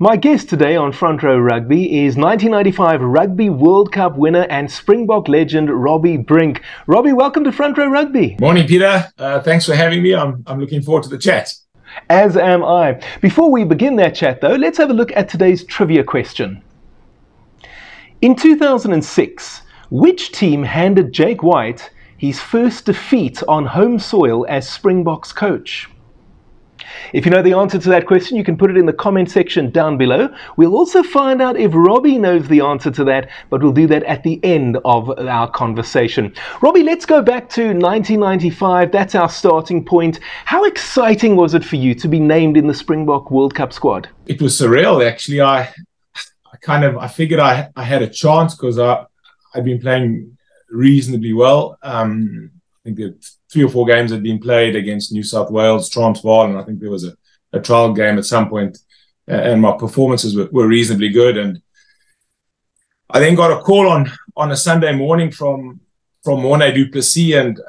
My guest today on Front Row Rugby is 1995 Rugby World Cup winner and Springbok legend Robby Brink. Robby, welcome to Front Row Rugby. Morning, Peter. Thanks for having me. I'm looking forward to the chat. As am I. Before we begin that chat, though, let's have a look at today's trivia question. In 2006, which team handed Jake White his first defeat on home soil as Springboks coach? If you know the answer to that question, you can put it in the comment section down below. We'll also find out if Robby knows the answer to that, but we'll do that at the end of our conversation. Robby, let's go back to 1995. That's our starting point. How exciting was it for you to be named in the Springbok World Cup squad? It was surreal, actually. I figured I had a chance because I'd been playing reasonably well. I think that 3 or 4 games had been played against New South Wales, Transvaal, and I think there was a trial game at some point, and my performances were reasonably good. And I then got a call on a Sunday morning from Morne du Plessis, and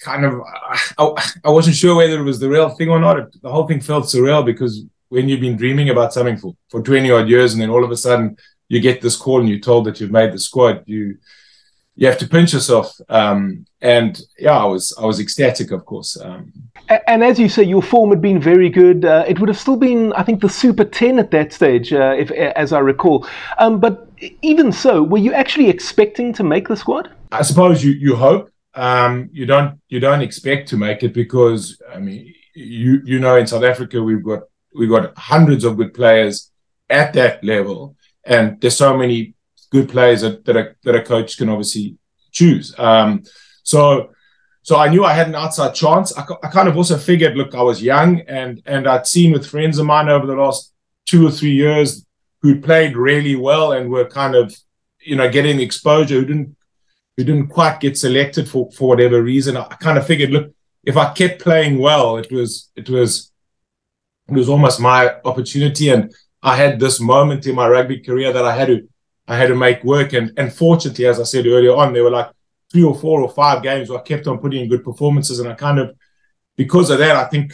I wasn't sure whether it was the real thing or not. The whole thing felt surreal because when you've been dreaming about something for 20 odd years, and then all of a sudden you get this call and you're told that you've made the squad, you have to pinch yourself. And yeah, I was ecstatic, of course. And as you say, your form had been very good. It would have still been, I think, the Super 10 at that stage, as I recall. But even so, were you actually expecting to make the squad? I suppose you hope. You don't expect to make it because, I mean, you know, in South Africa we've got hundreds of good players at that level, and there's so many good players that a coach can obviously choose. So I knew I had an outside chance. I kind of also figured, look, I was young, and I'd seen with friends of mine over the last 2 or 3 years who played really well and were kind of, you know, getting exposure, who didn't quite get selected for whatever reason. I kind of figured, look, if I kept playing well, it was almost my opportunity, and I had this moment in my rugby career that I had to make work. And fortunately, as I said earlier on, there were like 3 or 4 or 5 games where I kept on putting in good performances, and I kind of, because of that, I think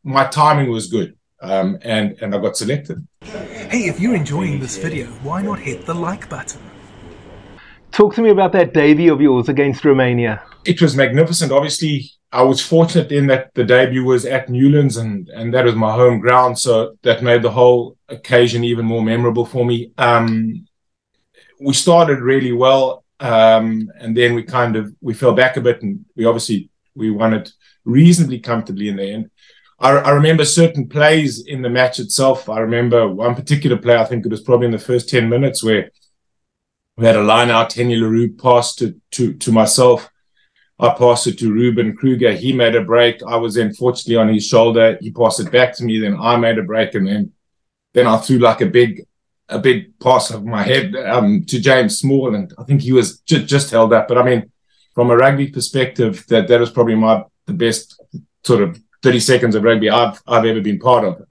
my timing was good, and I got selected. Hey, if you're enjoying this video, why not hit the like button? Talk to me about that debut of yours against Romania. It was magnificent. Obviously, I was fortunate in that the debut was at Newlands, and that was my home ground, so that made the whole occasion even more memorable for me. We started really well, and then we fell back a bit, and we won it reasonably comfortably in the end. I remember certain plays in the match itself. I remember one particular play, I think it was probably in the first 10 minutes, where we had a line out. Henny LaRue passed to myself. I passed it to Ruben Kruger. He made a break. I was then fortunately on his shoulder. He passed it back to me. Then I made a break, and then I threw like a big pass of my head to James Small, and I think he was just held up. But I mean, from a rugby perspective, that was probably the best sort of 30 seconds of rugby I've ever been part of.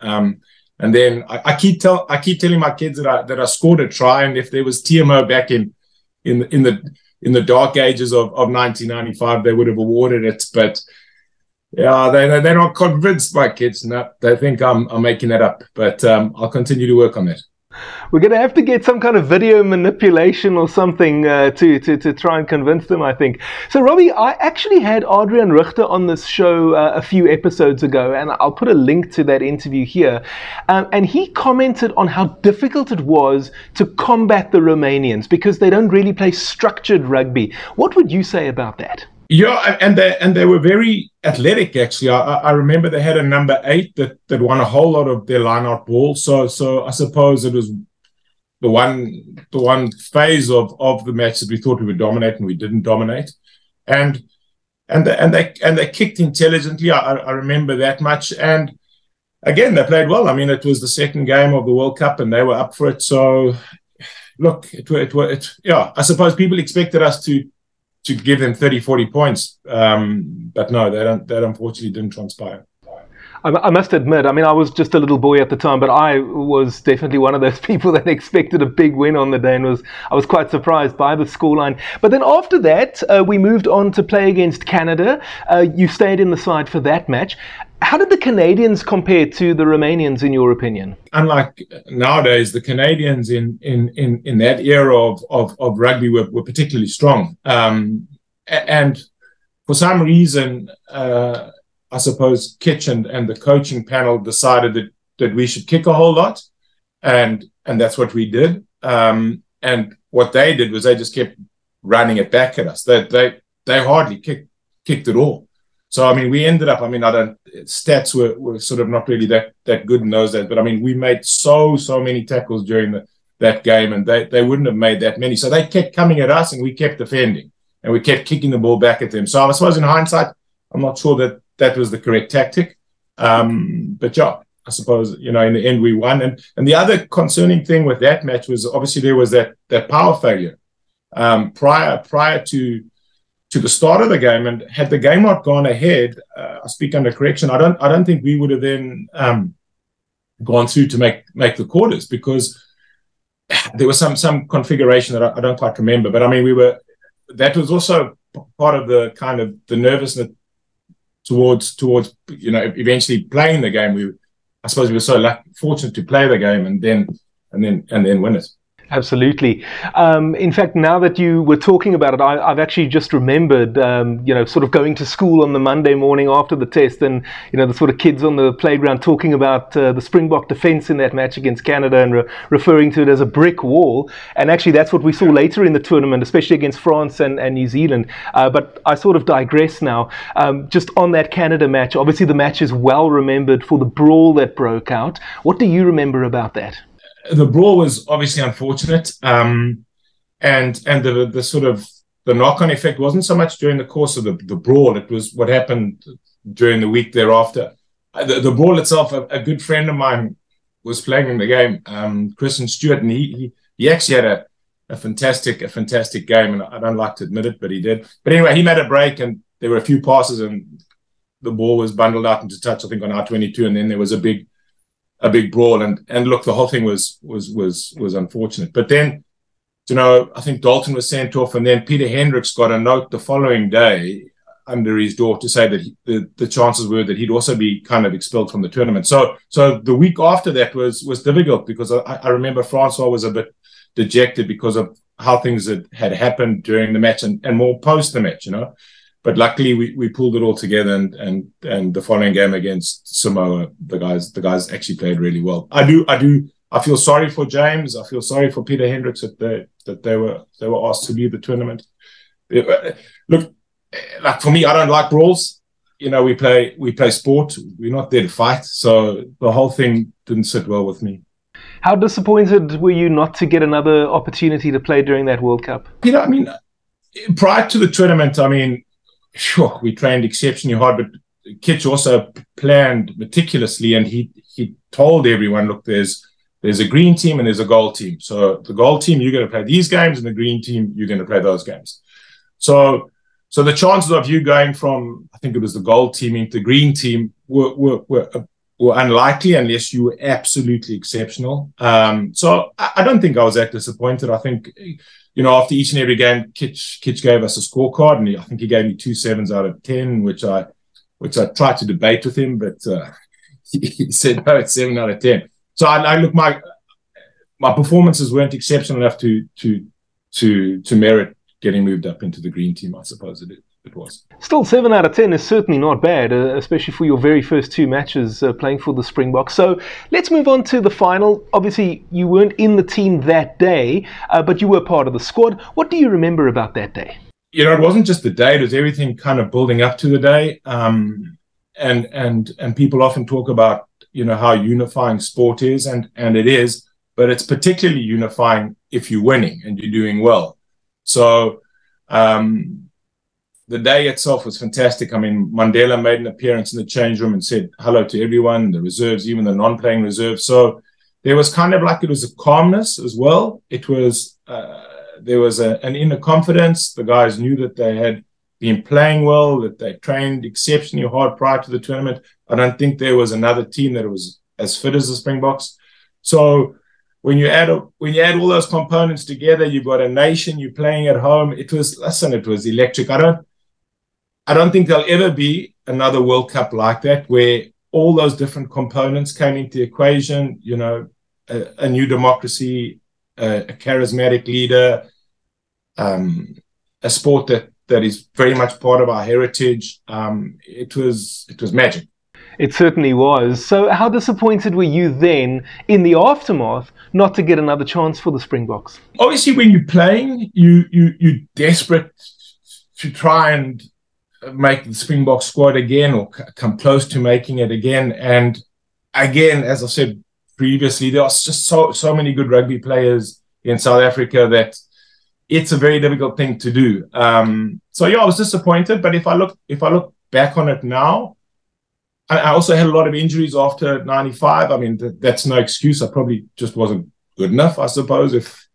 And then I keep telling my kids that I scored a try, and if there was TMO back in the dark ages of 1995, they would have awarded it. But yeah, they're not convinced, my kids. No, they think I'm making that up. But I'll continue to work on that. We're going to have to get some kind of video manipulation or something to try and convince them, I think. So, Robby, I actually had Adrian Richter on this show a few episodes ago, and I'll put a link to that interview here. And he commented on how difficult it was to combat the Romanians because they don't really play structured rugby. What would you say about that? Yeah, and they were very athletic, actually. I remember they had a number 8 that won a whole lot of their line-out balls. So I suppose it was the one phase of the match that we thought we would dominate and we didn't dominate. And they kicked intelligently. I remember that much. And again, they played well. I mean, it was the second game of the World Cup and they were up for it. So look, yeah, I suppose people expected us to give them 30, 40 points. But no, that unfortunately didn't transpire. I must admit, I mean, I was just a little boy at the time, but I was definitely one of those people that expected a big win on the day, and I was quite surprised by the scoreline. But then after that, we moved on to play against Canada. You stayed in the side for that match. How did the Canadians compare to the Romanians, in your opinion? Unlike nowadays, the Canadians in that era of rugby were particularly strong. And for some reason, I suppose Kitch and the coaching panel decided that we should kick a whole lot. And that's what we did. And what they did was they just kept running it back at us. They hardly kicked at all. So, I mean, we ended up, stats were sort of not really that good in those days, but I mean, we made so many tackles during that game, and they wouldn't have made that many. So they kept coming at us and we kept defending and we kept kicking the ball back at them. So I suppose in hindsight, I'm not sure that was the correct tactic. But yeah, I suppose, in the end we won. And the other concerning thing with that match was obviously there was that power failure prior to the start of the game, and had the game not gone ahead, I speak under correction, I don't think we would have then gone through to make the quarters, because there was some configuration that I don't quite remember. But I mean, that was also part of the kind of the nervousness towards eventually playing the game. I suppose we were so fortunate to play the game and then win it. Absolutely. In fact, now that you were talking about it, I've actually just remembered, sort of going to school on the Monday morning after the test, and the sort of kids on the playground talking about the Springbok defence in that match against Canada, and referring to it as a brick wall. And actually, that's what we saw later in the tournament, especially against France and New Zealand. But I sort of digress now. Just on that Canada match, obviously the match is well remembered for the brawl that broke out. What do you remember about that? The brawl was obviously unfortunate, and the sort of the knock-on effect wasn't so much during the course of the brawl. It was what happened during the week thereafter. The brawl itself, a good friend of mine was playing in the game, Chris and Stuart, and he actually had a fantastic game, and I don't like to admit it, but he did. But anyway, he made a break, and there were a few passes, and the ball was bundled out into touch, I think, on R22, and then there was a big brawl, and look, the whole thing was unfortunate. But then, I think Dalton was sent off, and then Peter Hendricks got a note the following day under his door to say that the chances were that he'd also be kind of expelled from the tournament. So the week after that was difficult, because I remember Francois was a bit dejected because of how things had happened during the match and more post the match, But luckily, we pulled it all together, and the following game against Samoa, the guys actually played really well. I feel sorry for James. I feel sorry for Peter Hendricks that they were asked to leave the tournament. Look, like for me, I don't like brawls. We play sport. We're not there to fight. So the whole thing didn't sit well with me. How disappointed were you not to get another opportunity to play during that World Cup? Peter, I mean, prior to the tournament, sure, we trained exceptionally hard, but Kitch also planned meticulously, and he told everyone, look, there's a green team and there's a gold team. So the gold team, you're going to play these games, and the green team, you're going to play those games. So the chances of you going from, I think it was the gold team, into the green team were unlikely unless you were absolutely exceptional. So I don't think I was that disappointed. I think, after each and every game, Kitch gave us a scorecard, and I think he gave me 2 7s out of 10, which I tried to debate with him, but he said no, it's 7 out of 10. So I look, my performances weren't exceptional enough to merit getting moved up into the green team. I suppose it was. Still, 7 out of 10 is certainly not bad, especially for your very first 2 matches playing for the Springboks. So let's move on to the final. Obviously, you weren't in the team that day, but you were part of the squad. What do you remember about that day? It wasn't just the day; it was everything kind of building up to the day. And people often talk about how unifying sport is, and it is, but it's particularly unifying if you're winning and you're doing well. So. The day itself was fantastic. I mean, Mandela made an appearance in the change room and said hello to everyone, the reserves, even the non-playing reserves. So there was kind of it was a calmness as well. It was, there was an inner confidence. The guys knew that they had been playing well, that they trained exceptionally hard prior to the tournament. I don't think there was another team that was as fit as the Springboks. So when you add all those components together, you've got a nation, you're playing at home. It was electric. I don't think there'll ever be another World Cup like that, where all those different components came into the equation, you know, a new democracy, a charismatic leader, a sport that is very much part of our heritage. It was magic. It certainly was. So how disappointed were you then in the aftermath not to get another chance for the Springboks? Obviously, when you're playing, you're desperate to try and make the Springbok squad again, or come close to making it again. And again, as I said previously, there are just so many good rugby players in South Africa that it's a very difficult thing to do. So yeah, I was disappointed. But if I look back on it now, I also had a lot of injuries after '95. I mean, that's no excuse. I probably just wasn't good enough, I suppose, if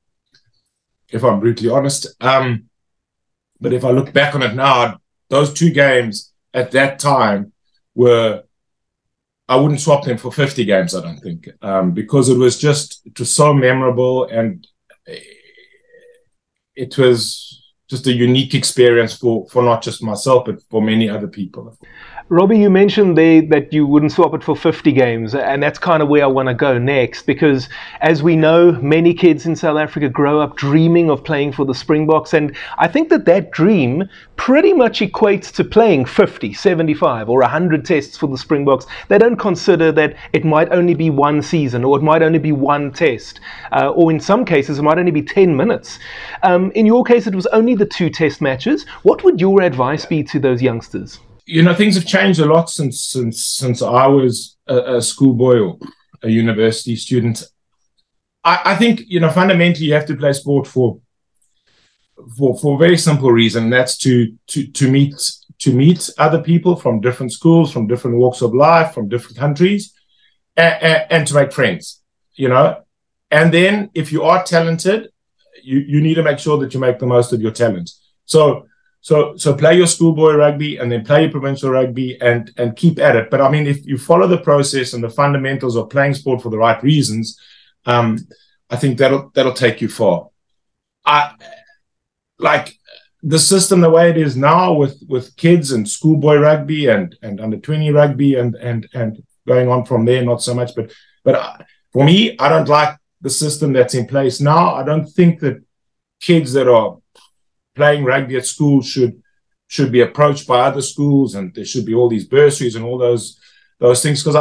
I'm brutally honest. But if I look back on it now, those 2 games at that time I wouldn't swap them for 50 games, I don't think, because it was so memorable, and it was just a unique experience for not just myself, but for many other people. Robbie, you mentioned there that you wouldn't swap it for 50 games, and that's kind of where I want to go next, because as we know, many kids in South Africa grow up dreaming of playing for the Springboks, and I think that dream pretty much equates to playing 50, 75 or 100 tests for the Springboks. They don't consider that it might only be one season, or it might only be one test, or in some cases it might only be 10 minutes. In your case, it was only the 2 test matches. What would your advice be to those youngsters? You know, things have changed a lot since I was a schoolboy or a university student. I think, you know, fundamentally you have to play sport for a very simple reason. And that's to meet other people from different schools, from different walks of life, from different countries, and to make friends, you know. And then if you are talented, you need to make sure that you make the most of your talent. So play your schoolboy rugby, and then play your provincial rugby, and keep at it. But I mean, if you follow the process and the fundamentals of playing sport for the right reasons, I think that'll take you far. Like the system the way it is now with kids and schoolboy rugby and under 20 rugby and going on from there, not so much. But for me, I don't like the system that's in place now. I don't think that kids that are playing rugby at school should be approached by other schools, and there should be all these bursaries and all those things, because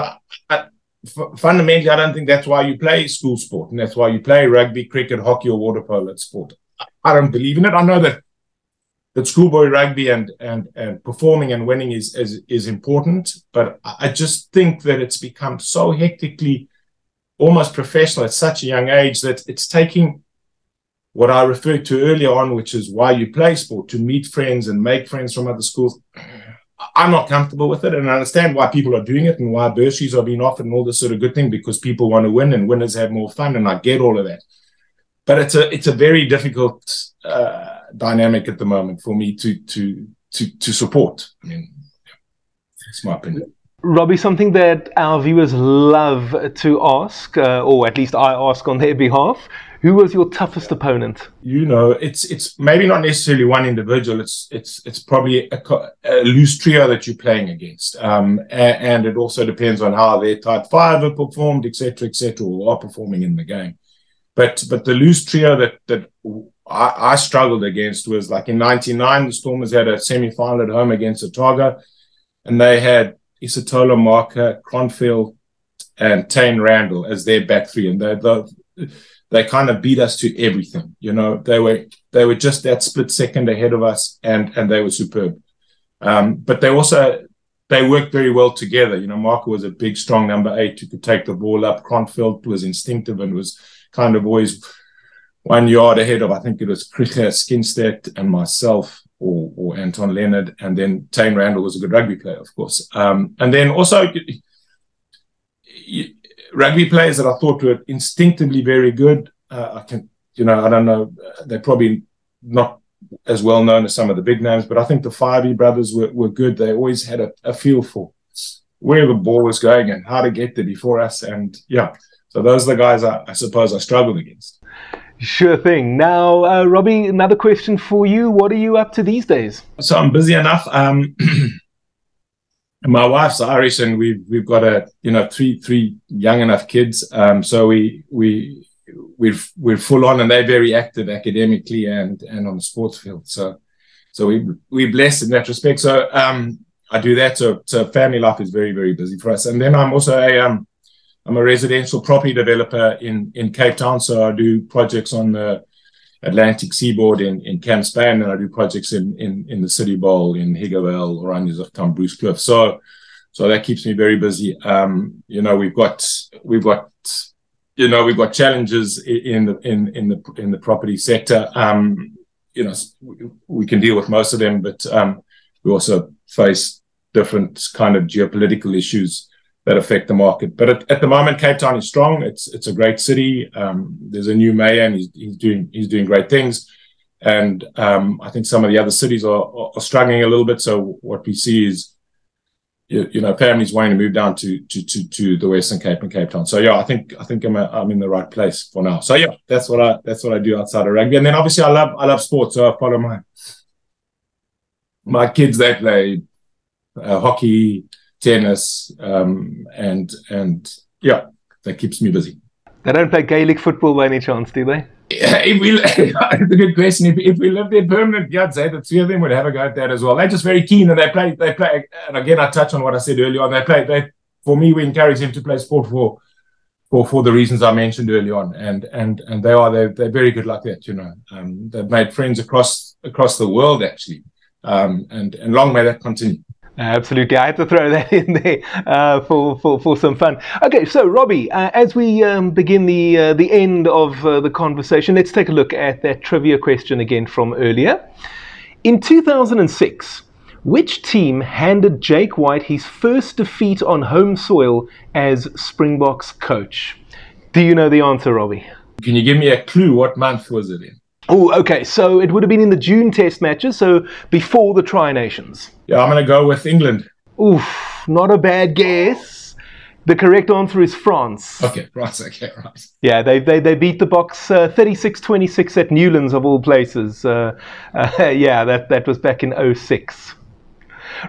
fundamentally I don't think that's why you play school sport, and that's why you play rugby, cricket, hockey, or water polo sport. I don't believe in it. I know that schoolboy rugby and performing and winning is important, but I just think that it's become so hectically almost professional at such a young age that it's taking what I referred to earlier on, which is why you play sport, to meet friends and make friends from other schools. I'm not comfortable with it, and I understand why people are doing it and why bursaries are being offered and all this sort of good thing, because people want to win and winners have more fun, and I get all of that. But it's a very difficult dynamic at the moment for me to support. I mean, that's my opinion. Robbie, something that our viewers love to ask, or at least I ask on their behalf, who was your toughest opponent? You know, it's maybe not necessarily one individual. It's probably a loose trio that you're playing against, and it also depends on how their Type 5 have performed, etc., or are performing in the game. But the loose trio that I struggled against was, like, in '99, the Stormers had a semi-final at home against Otago, and they had Isatola Marker, Cronfield, and Tane Randall as their back three, and they kind of beat us to everything. You know, they were just that split second ahead of us, and they were superb. But they worked very well together. You know, Marker was a big, strong number 8 who could take the ball up. Cronfield was instinctive and was kind of always 1 yard ahead of, I think it was Krieger, Skinstedt, and myself, or Anton Leonard. And then Tane Randall was a good rugby player, of course. And then also rugby players that I thought were instinctively very good. I don't know, they're probably not as well known as some of the big names, but I think the Fyvie brothers were good. They always had a feel for where the ball was going and how to get there before us. And yeah, so those are the guys I suppose I struggled against. Sure thing. Now, Robbie, another question for you. What are you up to these days? So I'm busy enough. My wife's Irish, and we've got three young enough kids. So we're full on, and they're very active academically and on the sports field. So we're blessed in that respect. So I do that. So family life is very, very busy for us. And then I'm also I'm a residential property developer in Cape Town. So I do projects on the Atlantic seaboard in Camp Spain, and I do projects in the City Bowl in Higgovale, Oranjezigtam, Bruce Cliff. So that keeps me very busy. We've got challenges in the property sector. We can deal with most of them, but we also face different kind of geopolitical issues that affect the market. But at the moment, Cape Town is strong. It's a great city. There's a new mayor, and he's doing great things. And I think some of the other cities are struggling a little bit. So what we see is, families wanting to move down to the Western Cape and Cape Town. So yeah, I think I'm in the right place for now. So yeah, that's what I do outside of rugby. And then obviously I love sports. So I follow my kids. They play hockey, tennis, and yeah, that keeps me busy. They don't play Gaelic football by any chance, do they? It's a good question. If we lived there permanent, yeah, I'd say the three of them would have a go at that as well. They're just very keen, and they play. And again, I touch on what I said earlier on. For me, we encourage them to play sport for the reasons I mentioned earlier on, and they're very good like that. They've made friends across the world actually, and long may that continue. Absolutely, I had to throw that in there for some fun. Okay, so Robbie, as we begin the end of the conversation, let's take a look at that trivia question again from earlier. In 2006, which team handed Jake White his first defeat on home soil as Springboks coach? Do you know the answer, Robbie? Can you give me a clue? What month was it in? Oh, okay, so it would have been in the June Test matches, so before the Tri-Nations. Yeah, I'm going to go with England. Oof, not a bad guess. The correct answer is France. Okay, France, okay, right. Yeah, they beat the Boks 36-26 at Newlands, of all places. Yeah, that was back in 2006.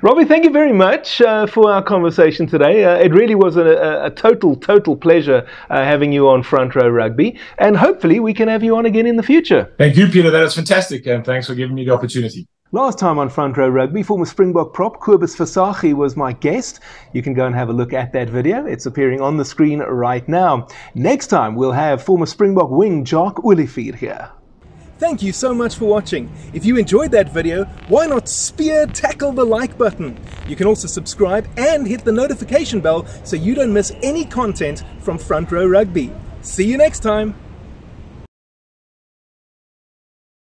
Robbie, thank you very much for our conversation today. It really was a total pleasure having you on Front Row Rugby, and hopefully we can have you on again in the future. Thank you, Peter. That is fantastic, and thanks for giving me the opportunity. Last time on Front Row Rugby, former Springbok prop Kobus Versace was my guest. You can go and have a look at that video. It's appearing on the screen right now. Next time, we'll have former Springbok wing Jacques Olivier here. Thank you so much for watching. If you enjoyed that video, why not tackle the like button? You can also subscribe and hit the notification bell so you don't miss any content from Front Row Rugby. See you next time.